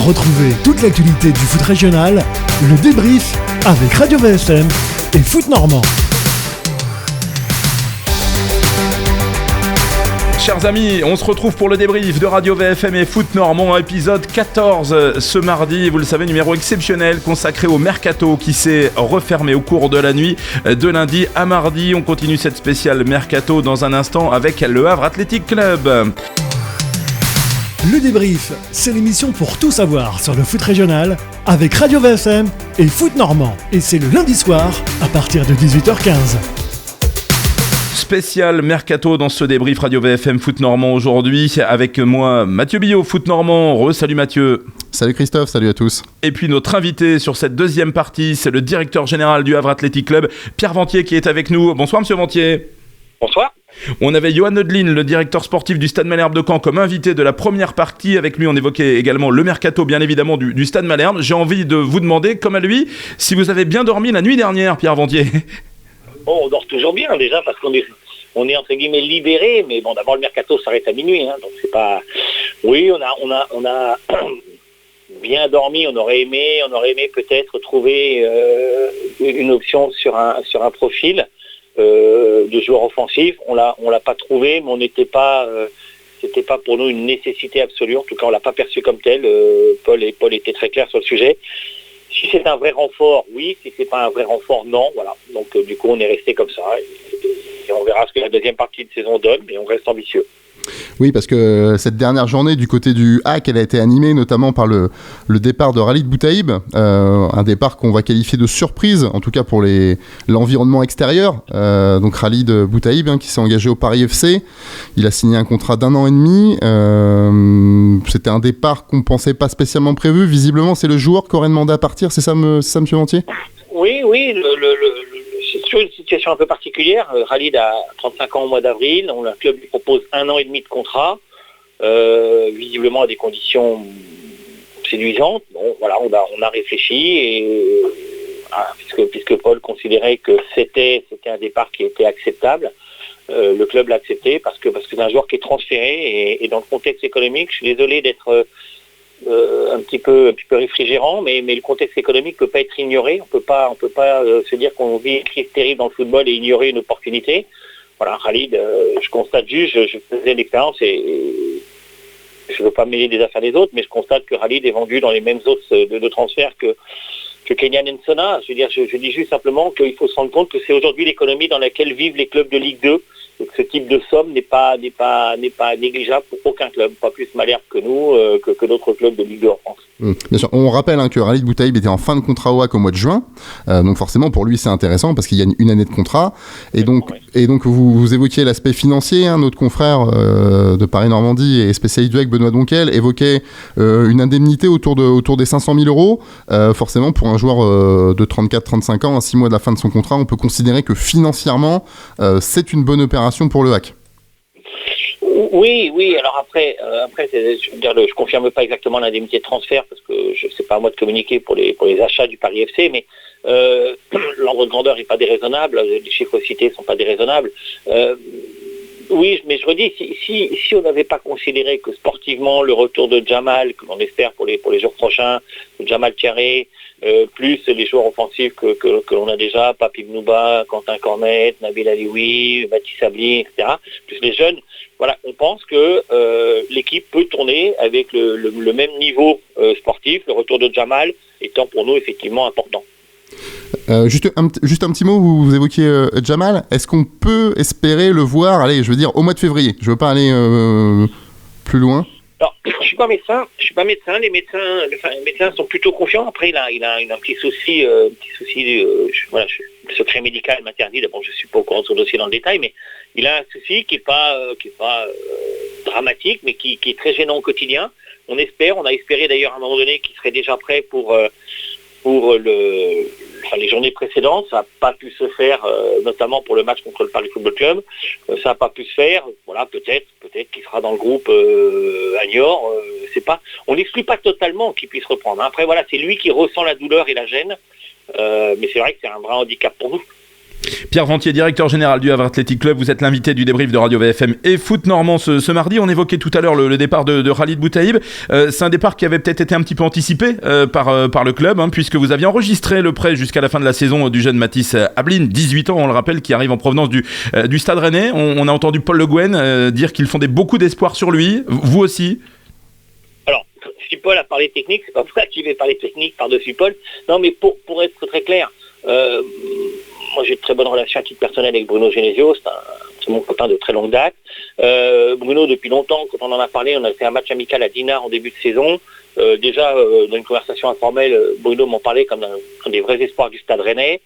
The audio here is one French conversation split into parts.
Retrouvez toute l'actualité du foot régional, le débrief avec Radio VFM et Foot Normand. Chers amis, on se retrouve pour le débrief de Radio VFM et Foot Normand, épisode 14 ce mardi. Vous le savez, numéro exceptionnel consacré au Mercato qui s'est refermé au cours de la nuit de lundi à mardi. On continue cette spéciale Mercato dans un instant avec le Havre Athletic Club. Le débrief, c'est l'émission pour tout savoir sur le foot régional avec Radio VFM et Foot Normand. Et c'est le lundi soir à partir de 18h15. Spécial Mercato dans ce débrief Radio VFM Foot Normand aujourd'hui avec moi Mathieu Billot, Foot Normand. Salut Mathieu. Salut Christophe, salut à tous. Et puis notre invité sur cette deuxième partie, c'est le directeur général du Havre Athletic Club, Pierre Ventier, qui est avec nous. Bonsoir Monsieur Ventier. Bonsoir. On avait Johan Oedlin, le directeur sportif du Stade Malherbe de Caen, comme invité de la première partie. Avec lui, on évoquait également le Mercato, bien évidemment, du Stade Malherbe. J'ai envie de vous demander, comme à lui, si vous avez bien dormi la nuit dernière, Pierre Ventier. Bon, on dort toujours bien déjà parce qu'on est entre guillemets libéré, mais bon, d'abord le Mercato s'arrête à minuit, donc c'est pas. Oui, on a bien dormi. On aurait aimé peut-être trouver une option sur un profil de joueur offensif. On l'a pas trouvé, mais c'était pas pour nous une nécessité absolue. En tout cas, on l'a pas perçu comme tel. Paul était très clair sur le sujet. Si c'est un vrai renfort, oui. Si c'est pas un vrai renfort, non. Voilà. Donc du coup, on est resté comme ça. Et on verra ce que la deuxième partie de saison donne, mais on reste ambitieux. Oui, parce que cette dernière journée du côté du HAC, elle a été animée notamment par le départ de Khalid Boutaïb, un départ qu'on va qualifier de surprise, en tout cas pour l'environnement extérieur. Donc Khalid Boutaïb, qui s'est engagé au Paris FC, il a signé un contrat d'1 an et demi. C'était un départ qu'on ne pensait pas spécialement prévu. Visiblement, c'est le joueur qui aurait demandé à partir, c'est ça Monsieur Ventier ? Oui, c'est toujours une situation un peu particulière. Khalid a 35 ans au mois d'avril. Le club lui propose 1 an et demi de contrat, visiblement à des conditions séduisantes. Bon, voilà, on a réfléchi et puisque Paul considérait que c'était un départ qui était acceptable, le club l'a accepté parce que c'est un joueur qui est transféré et dans le contexte économique, je suis désolé d'être un petit peu réfrigérant, mais le contexte économique peut pas être ignoré. On peut pas se dire qu'on vit une crise terrible dans le football et ignorer une opportunité. Voilà, Khalid, je constate juste, je faisais l'expérience et je veux pas mêler des affaires des autres, mais je constate que Khalid est vendu dans les mêmes eaux de transfert que Kenyan Nsona. Je veux dire, je dis juste simplement qu'il faut se rendre compte que c'est aujourd'hui l'économie dans laquelle vivent les clubs de Ligue 2. Donc ce type de somme n'est pas négligeable pour aucun club, pas plus Malherbe que nous, que d'autres clubs de Ligue 2 en France. Bien sûr, on rappelle que Khalid Boutaïb était en fin de contrat au HAC au mois de juin, donc forcément pour lui c'est intéressant parce qu'il y a une année de contrat, et donc vous évoquiez l'aspect financier. Notre confrère de Paris-Normandie et spécialiste du HAC, Benoît Donquel, évoquait une indemnité autour des 500 000 euros. Forcément pour un joueur de 34-35 ans, à 6 mois de la fin de son contrat, on peut considérer que financièrement c'est une bonne opération pour le HAC. Oui. Alors après, je confirme pas exactement l'indemnité de transfert parce que c'est pas à moi de communiquer pour les achats du Paris FC, mais l'ordre de grandeur n'est pas déraisonnable, les chiffres cités sont pas déraisonnables. Oui, mais je redis, si on n'avait pas considéré que sportivement le retour de Jamal, que l'on espère pour les jours prochains, Jamal Thiaré, plus les joueurs offensifs que l'on a déjà, Papi Bnouba, Quentin Cornet, Nabil Alioui, Baptiste Sabli, etc., plus les jeunes, voilà, on pense que l'équipe peut tourner avec le même niveau sportif, le retour de Jamal étant pour nous effectivement important. Juste un petit mot, vous évoquiez Jamal. Est-ce qu'on peut espérer le voir, au mois de février ? Je veux pas aller plus loin. Alors, je suis pas médecin. Les médecins sont plutôt confiants. Après, il a un petit souci. Le secret médical m'interdit. D'abord, je suis pas au courant de son dossier dans le détail, mais il a un souci qui est pas dramatique, mais qui est très gênant au quotidien. On a espéré d'ailleurs à un moment donné qu'il serait déjà prêt pour les journées précédentes. Ça n'a pas pu se faire, notamment pour le match contre le Paris Football Club. Ça n'a pas pu se faire. Voilà, peut-être qu'il sera dans le groupe à Niort. On n'exclut pas totalement qu'il puisse reprendre. Après, voilà, c'est lui qui ressent la douleur et la gêne. Mais c'est vrai que c'est un vrai handicap pour nous. Pierre Ventier, directeur général du Havre Athletic Club, vous êtes l'invité du débrief de Radio VFM et Foot Normand ce mardi. On évoquait tout à l'heure le départ de Khalid Boutaïb. C'est un départ qui avait peut-être été un petit peu anticipé par le club, puisque vous aviez enregistré le prêt jusqu'à la fin de la saison du jeune Mathis Ablin, 18 ans, on le rappelle, qui arrive en provenance du Stade Rennais. On a entendu Paul Le Guen dire qu'il fondait beaucoup d'espoir sur lui. Vous aussi? Alors, si Paul a parlé technique, c'est pas moi qui vais parler technique par-dessus Paul. Non, mais pour être très clair, moi j'ai de très bonnes relations à titre personnel avec Bruno Genesio, c'est mon copain de très longue date. Bruno, depuis longtemps, quand on en a parlé, on a fait un match amical à Dinard en début de saison. Déjà, dans une conversation informelle, Bruno m'en parlait comme un des vrais espoirs du Stade Rennais.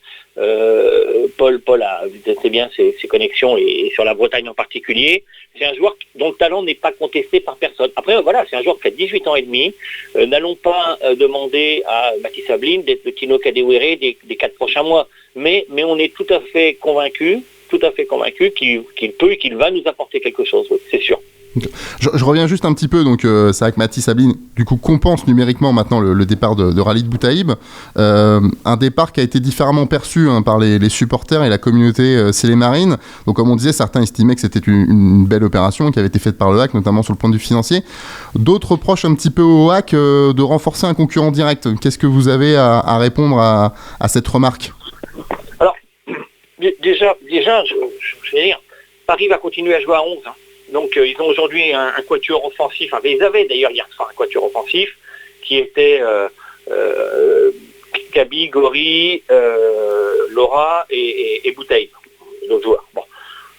Paul a très bien ses connexions et sur la Bretagne en particulier. C'est un joueur dont le talent n'est pas contesté par personne. Après, voilà, c'est un joueur qui a 18 ans et demi. N'allons pas demander à Mathis Ablin d'être le Tino Kadewere des 4 prochains mois. Mais on est tout à fait convaincu qu'il peut et qu'il va nous apporter quelque chose, c'est sûr. Je reviens juste un petit peu, donc c'est vrai que Mathis Ablin du coup compense numériquement maintenant le départ de Khalid Boutaïb, un départ qui a été différemment perçu par les supporters et la communauté Célémarine. Donc comme on disait, certains estimaient que c'était une belle opération qui avait été faite par le HAC, notamment sur le point de vue financier. D'autres reprochent un petit peu au HAC de renforcer un concurrent direct. Qu'est-ce que vous avez à répondre à cette remarque? Alors déjà je vais dire, Paris va continuer à jouer à 11. Donc ils ont aujourd'hui un quatuor offensif, ils avaient d'ailleurs hier soir un quatuor offensif qui était Gabi, Gori, Laura et Boutaïb, nos joueurs. Bon.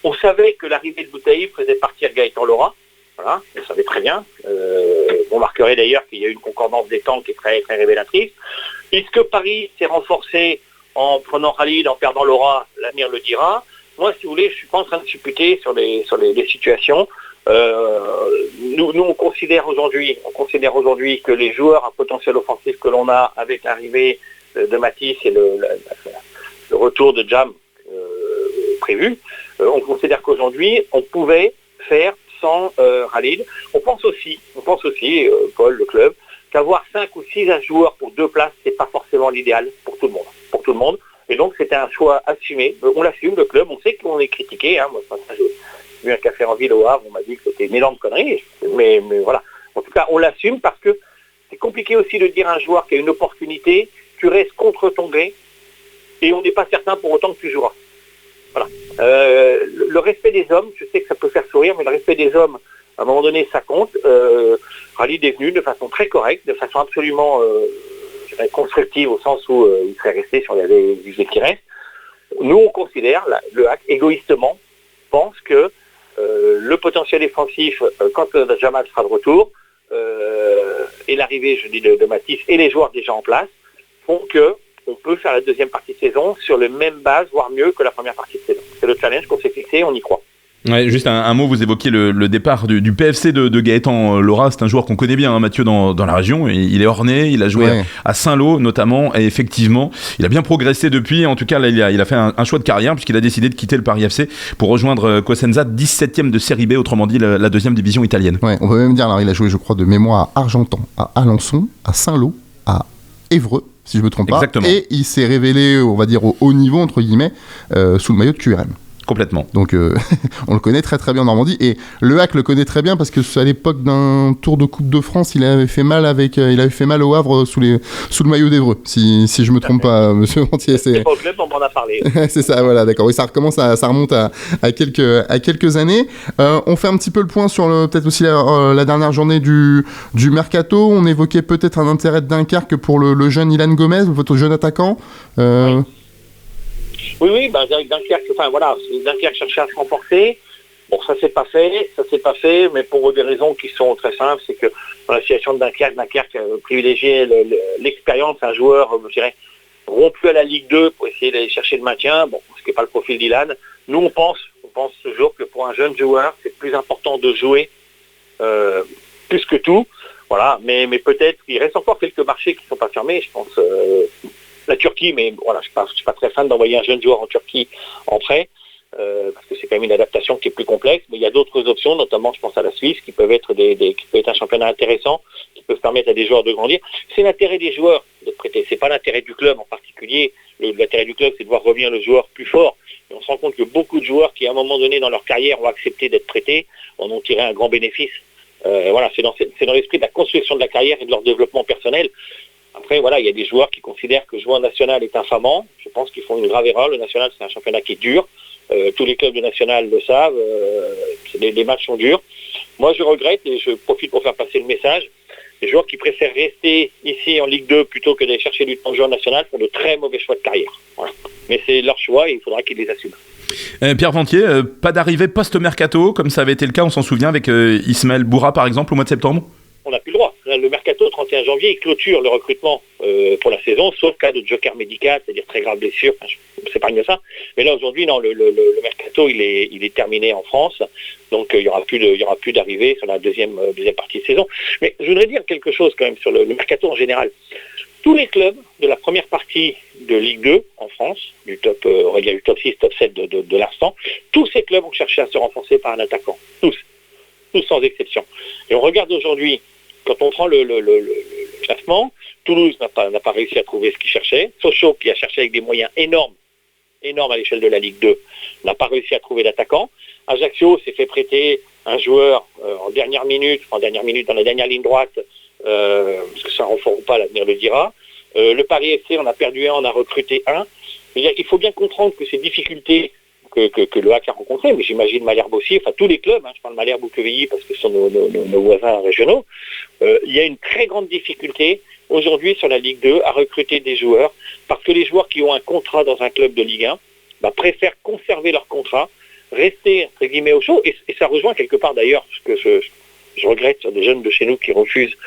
On savait que l'arrivée de Boutaïb faisait partir Gaëtan Laura, voilà, on le savait très bien. On remarquerait d'ailleurs qu'il y a eu une concordance des temps qui est très, très révélatrice. Est-ce que Paris s'est renforcé en prenant Khalid, en perdant Laura? L'avenir le dira. Moi, si vous voulez, je ne suis pas en train de supputer sur les situations. Nous, on considère aujourd'hui que les joueurs à potentiel offensif que l'on a avec l'arrivée de Mathis et le retour de Jam prévu, on considère qu'aujourd'hui, on pouvait faire sans Khalid. On pense aussi, Paul, le club, qu'avoir 5 ou 6 joueurs pour 2 places, c'est pas forcément l'idéal pour tout le monde. Et donc, c'était un choix assumé. On l'assume, le club. On sait qu'on est critiqué. Moi, j'ai vu un café en ville au Havre. On m'a dit que c'était une énorme connerie. Mais voilà. En tout cas, on l'assume parce que c'est compliqué aussi de dire à un joueur qui a une opportunité, tu restes contre ton gré et on n'est pas certain pour autant que tu joueras. Voilà. Le respect des hommes, je sais que ça peut faire sourire, mais le respect des hommes, à un moment donné, ça compte. Khalid est venu de façon très correcte, de façon absolument constructive au sens où il serait resté si on avait jugé qu'il reste. Nous, on considère, le HAC, égoïstement, pense que le potentiel défensif, quand Jamal sera de retour, et l'arrivée, je dis, de Mathis et les joueurs déjà en place, font que on peut faire la deuxième partie de saison sur le même base, voire mieux que la première partie de saison. C'est le challenge qu'on s'est fixé, on y croit. Ouais, juste un mot, vous évoquiez le départ du PFC de Gaëtan Laura. C'est un joueur qu'on connaît bien, Mathieu, dans la région. Il est orné, il a joué à Saint-Lô notamment, et effectivement, il a bien progressé depuis. En tout cas, là, il a fait un choix de carrière puisqu'il a décidé de quitter le Paris FC pour rejoindre Cosenza, 17e de Série B, autrement dit la deuxième division italienne. Ouais, on peut même dire, alors il a joué, je crois, de mémoire à Argentan, à Alençon, à Saint-Lô, à Évreux, si je me trompe pas. Exactement. Et il s'est révélé, on va dire, au haut niveau, entre guillemets, sous le maillot de QRM. Complètement. Donc on le connaît très très bien en Normandie, et le HAC le connaît très bien parce que à l'époque d'un tour de Coupe de France, il avait fait mal au Havre sous le maillot d'Évreux, si je me trompe pas, monsieur Ventier. C'est pas au club, on m'en a parlé. C'est ça, voilà, d'accord. Oui, ça remonte à quelques années. On fait un petit peu le point sur peut-être aussi la dernière journée du mercato. On évoquait peut-être un intérêt de Dunkerque pour le jeune Ilan Gomez, votre jeune attaquant. Oui, Dunkerque cherchait à se renforcer. Bon, ça s'est pas fait, mais pour des raisons qui sont très simples, c'est que dans la situation de Dunkerque privilégiait l'expérience, un joueur, je dirais, rompu à la Ligue 2 pour essayer d'aller chercher le maintien, ce qui n'est pas le profil d'Ilan. Nous, on pense toujours que pour un jeune joueur, c'est plus important de jouer plus que tout. Voilà, mais peut-être qu'il reste encore quelques marchés qui ne sont pas fermés, je pense. La Turquie, mais voilà, je suis pas très fan d'envoyer un jeune joueur en Turquie en prêt, parce que c'est quand même une adaptation qui est plus complexe, mais il y a d'autres options, notamment je pense à la Suisse, qui peuvent être qui peut être un championnat intéressant, qui peuvent permettre à des joueurs de grandir. C'est l'intérêt des joueurs de prêter, c'est pas l'intérêt du club en particulier. L'intérêt du club, c'est de voir revenir le joueur plus fort. Et on se rend compte que beaucoup de joueurs qui, à un moment donné dans leur carrière, ont accepté d'être prêtés, en ont tiré un grand bénéfice. C'est dans l'esprit de la construction de la carrière et de leur développement personnel. Après, il y a des joueurs qui considèrent que jouer en national est infamant. Je pense qu'ils font une grave erreur. Le national, c'est un championnat qui est dur. Tous les clubs de national le savent. Les matchs sont durs. Moi, je regrette, et je profite pour faire passer le message, les joueurs qui préfèrent rester ici en Ligue 2 plutôt que d'aller chercher du temps de jeu en national font de très mauvais choix de carrière. Voilà. Mais c'est leur choix et il faudra qu'ils les assument. Pierre Ventier, pas d'arrivée post-mercato, comme ça avait été le cas, on s'en souvient, avec Ismaël Boura, par exemple, au mois de septembre? On n'a plus le droit. Le mercato, 31 janvier, il clôture le recrutement pour la saison, sauf cas de joker médical, c'est-à-dire très grave blessure. Je s'épargne ça. Mais là, aujourd'hui, non, le mercato, il est terminé en France. Donc, il y aura plus d'arrivée sur la deuxième partie de saison. Mais je voudrais dire quelque chose quand même sur le mercato en général. Tous les clubs de la première partie de Ligue 2 en France, du top 6, top 7 de l'instant, tous ces clubs ont cherché à se renforcer par un attaquant. Tous sans exception. Et on regarde aujourd'hui, quand on prend le classement, Toulouse n'a pas réussi à trouver ce qu'il cherchait. Sochaux, qui a cherché avec des moyens énormes à l'échelle de la Ligue 2, n'a pas réussi à trouver d'attaquant. Ajaccio s'est fait prêter un joueur en dernière minute dans la dernière ligne droite, parce que ça ne renforce pas, l'avenir le dira. Le Paris FC, on a perdu un, on a recruté un. Il faut bien comprendre que ces difficultés que le HAC a rencontrées, mais j'imagine Malherbe aussi, enfin tous les clubs, je parle Malherbe ou Quevilly parce que ce sont nos voisins régionaux, il y a une très grande difficulté aujourd'hui sur la Ligue 2 à recruter des joueurs, parce que les joueurs qui ont un contrat dans un club de Ligue 1 préfèrent conserver leur contrat, rester entre guillemets au chaud, et ça rejoint quelque part d'ailleurs ce que je regrette sur des jeunes de chez nous qui refusent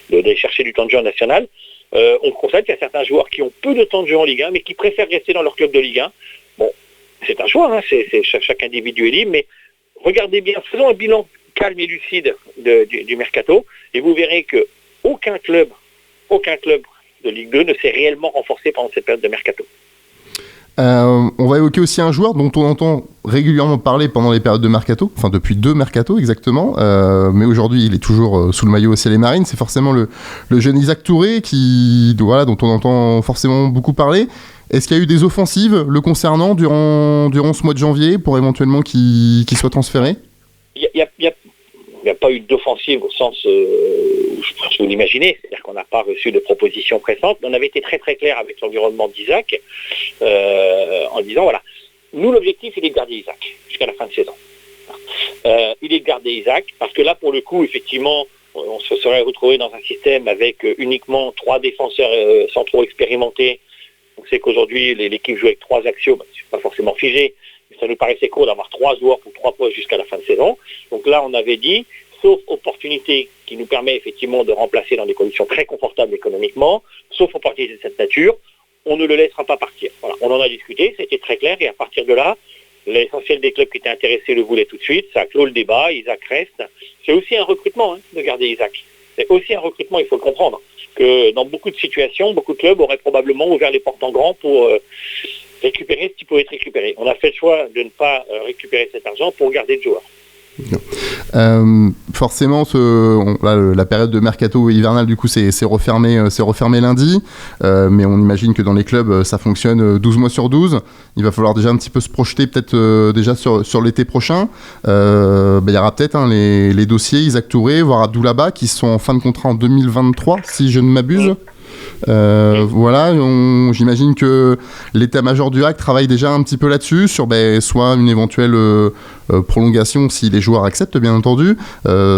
d'aller chercher du temps de jeu en national. On constate qu'il y a certains joueurs qui ont peu de temps de jeu en Ligue 1, mais qui préfèrent rester dans leur club de Ligue 1. Bon, c'est un choix, c'est chaque individu est libre, mais regardez bien, faisons un bilan calme et lucide du mercato, et vous verrez que aucun club de Ligue 2 ne s'est réellement renforcé pendant cette période de mercato. On va évoquer aussi un joueur dont on entend régulièrement parler pendant les périodes de mercato, enfin depuis 2 mercatos exactement, mais aujourd'hui il est toujours sous le maillot Ciel et Marine, c'est forcément le jeune Isaac Touré dont on entend forcément beaucoup parler. Est-ce qu'il y a eu des offensives le concernant durant ce mois de janvier pour éventuellement qu'il soit transféré? Il n'y a pas eu d'offensive au sens où je pense que vous l'imaginez, c'est-à-dire qu'on n'a pas reçu de propositions pressantes. On avait été très très clair avec l'environnement d'Isaac en disant voilà, nous l'objectif il est de garder Isaac jusqu'à la fin de saison. Il est de garder Isaac parce que là pour le coup effectivement on se serait retrouvé dans un système avec uniquement 3 défenseurs centraux expérimentés. On sait qu'aujourd'hui l'équipe joue avec 3 axiaux, c'est pas forcément figé. Ça nous paraissait court d'avoir 3 joueurs pour 3 postes jusqu'à la fin de saison. Donc là, on avait dit, sauf opportunité qui nous permet effectivement de remplacer dans des conditions très confortables économiquement, sauf opportunité de cette nature, on ne le laissera pas partir. Voilà. On en a discuté, c'était très clair, et à partir de là, l'essentiel des clubs qui étaient intéressés le voulaient tout de suite. Ça a clos le débat, Isaac reste. C'est aussi un recrutement de garder Isaac. C'est aussi un recrutement, il faut le comprendre, que dans beaucoup de situations, beaucoup de clubs auraient probablement ouvert les portes en grand pour récupérer ce qui pouvait être récupéré. On a fait le choix de ne pas récupérer cet argent pour garder le joueur. Forcément, la période de mercato hivernal du coup c'est refermé lundi, mais on imagine que dans les clubs ça fonctionne 12 mois sur 12. Il va falloir déjà un petit peu se projeter peut-être déjà sur l'été prochain. Il y aura peut-être les dossiers Isaac Touré, voire Abdoulaba qui sont en fin de contrat en 2023 si je ne m'abuse. Voilà, j'imagine que l'état-major du HAC travaille déjà un petit peu là-dessus, sur soit une éventuelle prolongation si les joueurs acceptent bien entendu,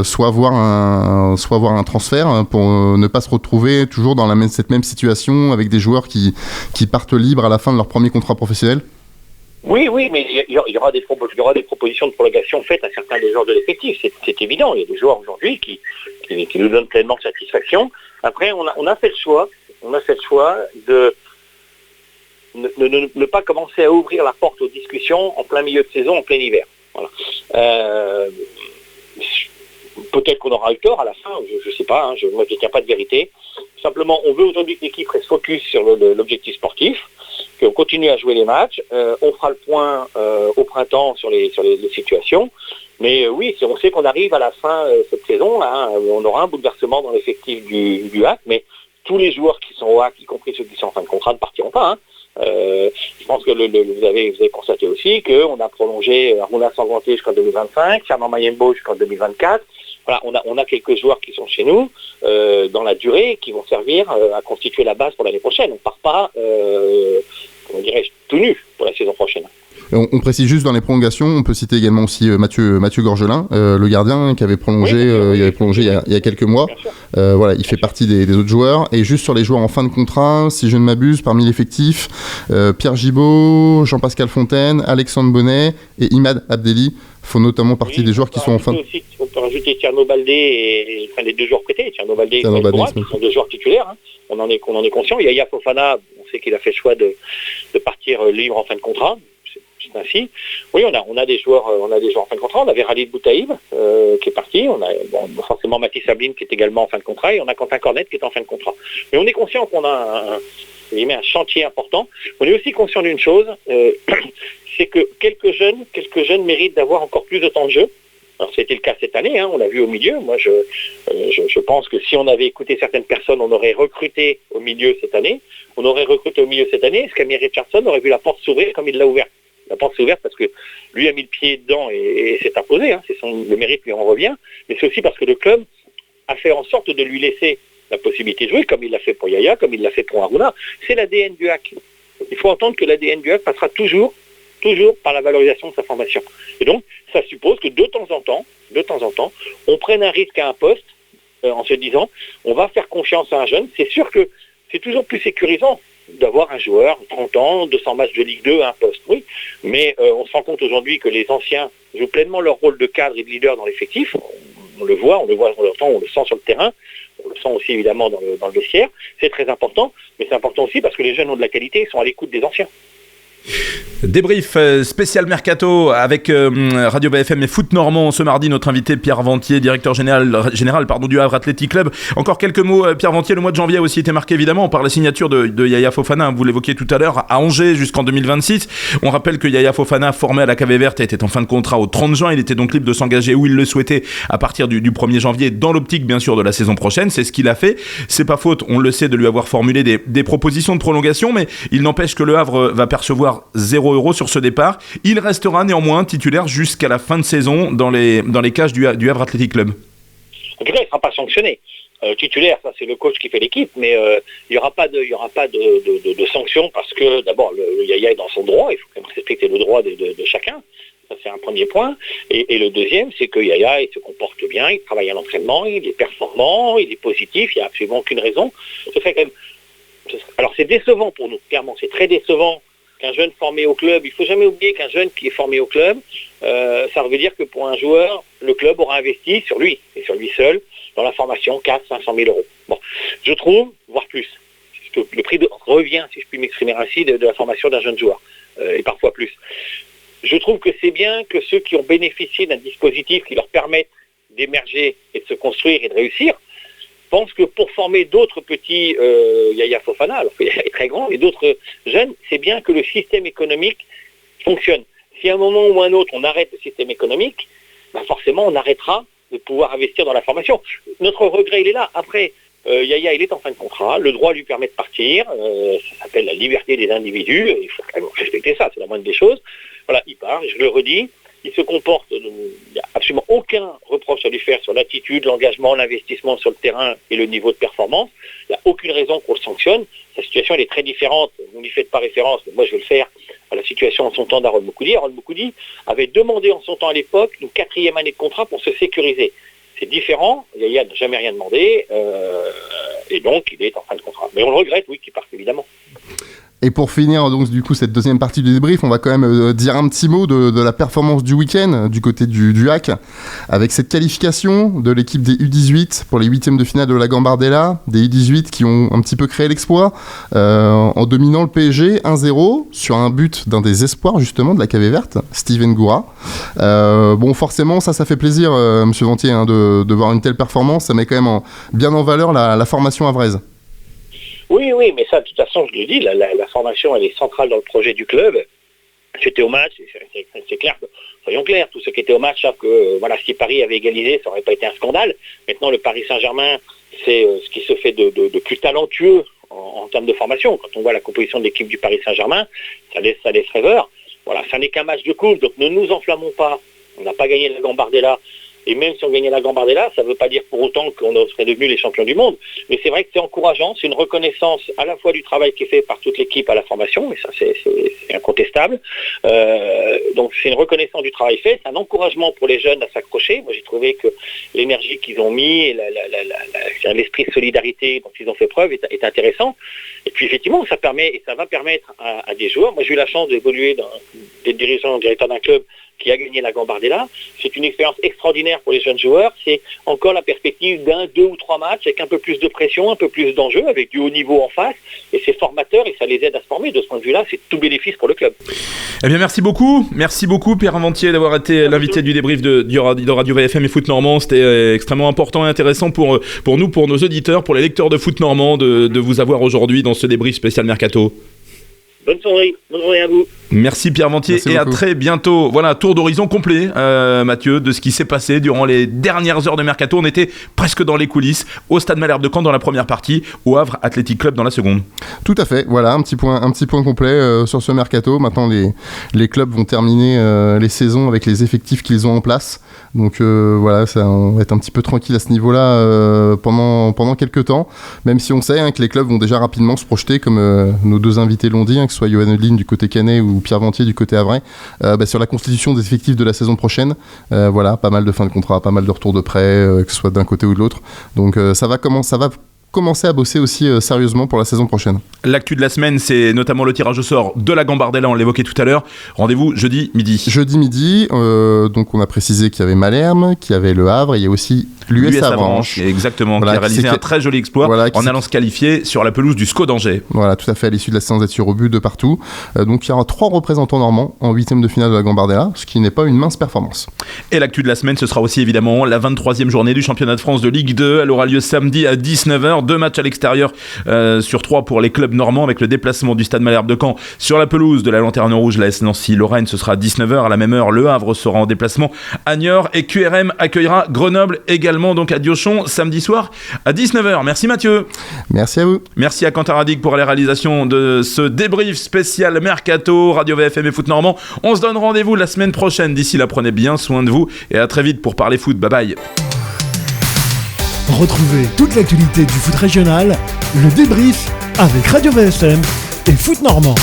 soit voir un transfert pour ne pas se retrouver toujours dans cette même situation avec des joueurs qui partent libres à la fin de leur premier contrat professionnel. Oui, mais il y aura des propositions de prolongation faites à certains des joueurs de l'effectif, c'est évident. Il y a des joueurs aujourd'hui qui nous donnent pleinement satisfaction. Après, on a fait le choix de ne pas commencer à ouvrir la porte aux discussions en plein milieu de saison, en plein hiver. Voilà. Peut-être qu'on aura eu tort à la fin, je ne sais pas, je ne détiens pas de vérité. Simplement, on veut aujourd'hui que l'équipe reste focus sur l'objectif sportif, qu'on continue à jouer les matchs. On fera le point au printemps sur les situations. Mais oui, on sait qu'on arrive à la fin de cette saison, là, on aura un bouleversement dans l'effectif du HAC, mais tous les joueurs qui sont au HAC, y compris ceux qui sont en fin de contrat, ne partiront pas. Je pense que vous avez constaté aussi qu'on a prolongé Aruna Sanganté jusqu'en 2025, Fernand Mayembo jusqu'en 2024. Voilà, on a quelques joueurs qui sont chez nous dans la durée qui vont servir à constituer la base pour l'année prochaine. On ne part pas, comment dirais-je, tout nu pour la saison prochaine. On précise juste dans les prolongations, on peut citer également aussi Mathieu Gorgelin, le gardien qui avait prolongé, il y a quelques mois. Voilà, il fait partie des autres joueurs. Et juste sur les joueurs en fin de contrat, si je ne m'abuse, parmi l'effectif, Pierre Gibaud, Jean-Pascal Fontaine, Alexandre Bonnet et Imad Abdelli font notamment partie des joueurs qui sont en fin de... On peut rajouter Tierno Baldé et les deux joueurs prêtés, Tierno Baldé et Koura, qui sont deux joueurs titulaires. Hein. On en est conscient. Yaya Fofana, on sait qu'il a fait le choix de partir libre en fin de contrat. C'est ainsi. Oui, on a des joueurs en fin de contrat. On avait Khalid Boutaïb qui est parti. On a forcément Mathis Sabline qui est également en fin de contrat et on a Quentin Cornet qui est en fin de contrat. Mais on est conscient qu'on a un chantier important. On est aussi conscient d'une chose, c'est que quelques jeunes méritent d'avoir encore plus de temps de jeu. Alors c'était le cas cette année, hein, on l'a vu au milieu. Moi je pense que si on avait écouté certaines personnes, on aurait recruté au milieu cette année. Scammy Richardson aurait vu la porte s'ouvrir comme il l'a ouverte. La porte s'est ouverte parce que lui a mis le pied dedans et s'est imposé. Hein, le mérite lui en revient. Mais c'est aussi parce que le club a fait en sorte de lui laisser la possibilité de jouer, comme il l'a fait pour Yaya, comme il l'a fait pour Aruna. C'est l'ADN du HAC. Il faut entendre que l'ADN du HAC passera toujours par la valorisation de sa formation. Et donc, ça suppose que de temps en temps, on prenne un risque à un poste en se disant, on va faire confiance à un jeune. C'est sûr que c'est toujours plus sécurisant d'avoir un joueur, 30 ans, 200 matchs de Ligue 2 à un poste, oui. Mais on se rend compte aujourd'hui que les anciens jouent pleinement leur rôle de cadre et de leader dans l'effectif. On le voit, on le sent sur le terrain, on le sent aussi évidemment dans le vestiaire. C'est très important, mais c'est important aussi parce que les jeunes ont de la qualité, ils sont à l'écoute des anciens. Débrief spécial Mercato avec Radio BFM et Foot Normand. Ce mardi, notre invité Pierre Ventier, directeur général du Havre Athletic Club. Encore quelques mots, Pierre Ventier. Le mois de janvier a aussi été marqué évidemment par la signature de Yaya Fofana, vous l'évoquiez tout à l'heure, à Angers jusqu'en 2026. On rappelle que Yaya Fofana, formé à la KV Verte, était en fin de contrat au 30 juin. Il était donc libre de s'engager où il le souhaitait à partir du 1er janvier, dans l'optique bien sûr de la saison prochaine. C'est ce qu'il a fait. C'est pas faute, on le sait, de lui avoir formulé des propositions de prolongation, mais il n'empêche que le Havre va percevoir 0 € sur ce départ. Il restera néanmoins titulaire jusqu'à la fin de saison dans les cages du Havre Athletic Club. En tout cas, il ne sera pas sanctionné. Titulaire, ça c'est le coach qui fait l'équipe, mais il n'y aura pas de sanction parce que d'abord le Yaya est dans son droit, il faut quand même respecter le droit de chacun. Ça c'est un premier point. Et le deuxième, c'est que Yaya il se comporte bien, il travaille à l'entraînement, il est performant, il est positif, il n'y a absolument aucune raison. Ça fait quand même... Alors c'est décevant pour nous, clairement, c'est très décevant qu'un jeune formé au club, il ne faut jamais oublier qu'un jeune qui est formé au club, ça veut dire que pour un joueur, le club aura investi sur lui, et sur lui seul, dans la formation 400-500 000 €. Bon, je trouve, voire plus, le prix revient, si je puis m'exprimer ainsi, de la formation d'un jeune joueur, et parfois plus. Je trouve que c'est bien que ceux qui ont bénéficié d'un dispositif qui leur permette d'émerger et de se construire et de réussir, pense que pour former d'autres petits Yaya Fofana, alors qu'il est très grand, et d'autres jeunes, c'est bien que le système économique fonctionne. Si à un moment ou à un autre, on arrête le système économique, ben forcément, on arrêtera de pouvoir investir dans la formation. Notre regret, il est là. Après, Yaya, il est en fin de contrat, le droit lui permet de partir, ça s'appelle la liberté des individus, il faut quand même respecter ça, c'est la moindre des choses. Voilà, il part, je le redis, il se comporte, il n'y a absolument aucun reproche à lui faire sur l'attitude, l'engagement, l'investissement sur le terrain et le niveau de performance. Il n'y a aucune raison qu'on le sanctionne. Sa situation, elle est très différente. Vous n'y faites pas référence, mais moi je vais le faire à la situation en son temps d'Harold Moukoudi. Harold Moukoudi avait demandé en son temps à l'époque une 4e année de contrat pour se sécuriser. C'est différent, Yaya n'a jamais rien demandé, et donc il est en fin de contrat. Mais on le regrette, oui, qu'il parte évidemment. Et pour finir donc du coup cette deuxième partie du débrief, on va quand même dire un petit mot de la performance du week-end du côté du HAC, avec cette qualification de l'équipe des U18 pour les 8e de finale de la Gambardella, des U18 qui ont un petit peu créé l'exploit en dominant le PSG 1-0 sur un but d'un des espoirs justement de la KV Verte, Steven Goura. Bon forcément ça fait plaisir Monsieur Ventier de voir une telle performance, ça met quand même bien en valeur la formation havraise. Oui, mais ça, de toute façon, je le dis, la formation, elle est centrale dans le projet du club. J'étais au match, c'est clair, soyons clairs, tous ceux qui étaient au match savent que voilà, si Paris avait égalisé, ça n'aurait pas été un scandale. Maintenant, le Paris Saint-Germain, c'est ce qui se fait de plus talentueux en termes de formation. Quand on voit la composition de l'équipe du Paris Saint-Germain, ça laisse rêveur. Voilà, ça n'est qu'un match de coupe, donc ne nous enflammons pas. On n'a pas gagné la Gambardella. Et même si on gagnait la Gambardella, ça ne veut pas dire pour autant qu'on serait devenus les champions du monde. Mais c'est vrai que c'est encourageant, c'est une reconnaissance à la fois du travail qui est fait par toute l'équipe à la formation, et ça c'est incontestable. Donc c'est une reconnaissance du travail fait, c'est un encouragement pour les jeunes à s'accrocher. Moi j'ai trouvé que l'énergie qu'ils ont mis, et l'esprit de solidarité dont ils ont fait preuve est intéressant. Et puis effectivement, ça va permettre à des joueurs. Moi j'ai eu la chance d'évoluer d'être directeur d'un club qui a gagné la Gambardella. C'est une expérience extraordinaire pour les jeunes joueurs. C'est encore la perspective d'un, 2 ou 3 matchs avec un peu plus de pression, un peu plus d'enjeu, avec du haut niveau en face. Et c'est formateur et ça les aide à se former. De ce point de vue-là, c'est tout bénéfice pour le club. Eh bien, merci beaucoup. Merci beaucoup, Pierre Inventier, d'avoir été l'invité du débrief de Radio VFM et Foot Normand. C'était extrêmement important et intéressant pour nous, pour nos auditeurs, pour les lecteurs de Foot Normand, de vous avoir aujourd'hui dans ce débrief spécial Mercato. Bonne soirée à vous. Merci Pierre Inventier et à très bientôt. Voilà, tour d'horizon complet, Mathieu, de ce qui s'est passé durant les dernières heures de Mercato. On était presque dans les coulisses, au Stade Malherbe de Caen dans la première partie, au Havre Athletic Club dans la seconde. Tout à fait, voilà, un petit point complet sur ce Mercato. Maintenant, les clubs vont terminer les saisons avec les effectifs qu'ils ont en place. Donc voilà, on va être un petit peu tranquille à ce niveau-là pendant quelques temps, même si on sait que les clubs vont déjà rapidement se projeter, comme nos deux invités l'ont dit, que ce soit Johan Odlin du côté canet ou Pierre Ventier du côté havrais, sur la constitution des effectifs de la saison prochaine. Voilà, pas mal de fins de contrat, pas mal de retours de prêt, que ce soit d'un côté ou de l'autre. Donc ça va commencer à bosser aussi sérieusement pour la saison prochaine. L'actu de la semaine, c'est notamment le tirage au sort de la Gambardella, on l'évoquait tout à l'heure. Rendez-vous jeudi midi. Jeudi midi, donc on a précisé qu'il y avait Malherbe, qu'il y avait Le Havre, et il y a aussi l'US Avranches. Exactement, voilà, qui a réalisé un très joli exploit en allant se qualifier sur la pelouse du SCO d'Angers. Voilà, tout à fait, à l'issue de la séance d'être sur au but de partout. Donc il y aura 3 représentants normands en 8e de finale de la Gambardella, ce qui n'est pas une mince performance. Et l'actu de la semaine, ce sera aussi évidemment la 23e journée du championnat de France de Ligue 2. Elle aura lieu samedi à 19h. 2 matchs à l'extérieur sur 3 pour les clubs normands, avec le déplacement du Stade Malherbe de Caen sur la pelouse de la Lanterne Rouge, l'AS Nancy-Lorraine. Ce sera à 19h. À la même heure, Le Havre sera en déplacement à Niort et QRM accueillera Grenoble également, donc à Diochon, samedi soir à 19h. Merci Mathieu. Merci à vous. Merci à Quentin Radic pour la réalisation de ce débrief spécial Mercato, Radio VFM et Foot Normand. On se donne rendez-vous la semaine prochaine. D'ici là, prenez bien soin de vous et à très vite pour parler foot. Bye bye. Retrouvez toute l'actualité du foot régional, le débrief avec Radio VFM et Foot Normand.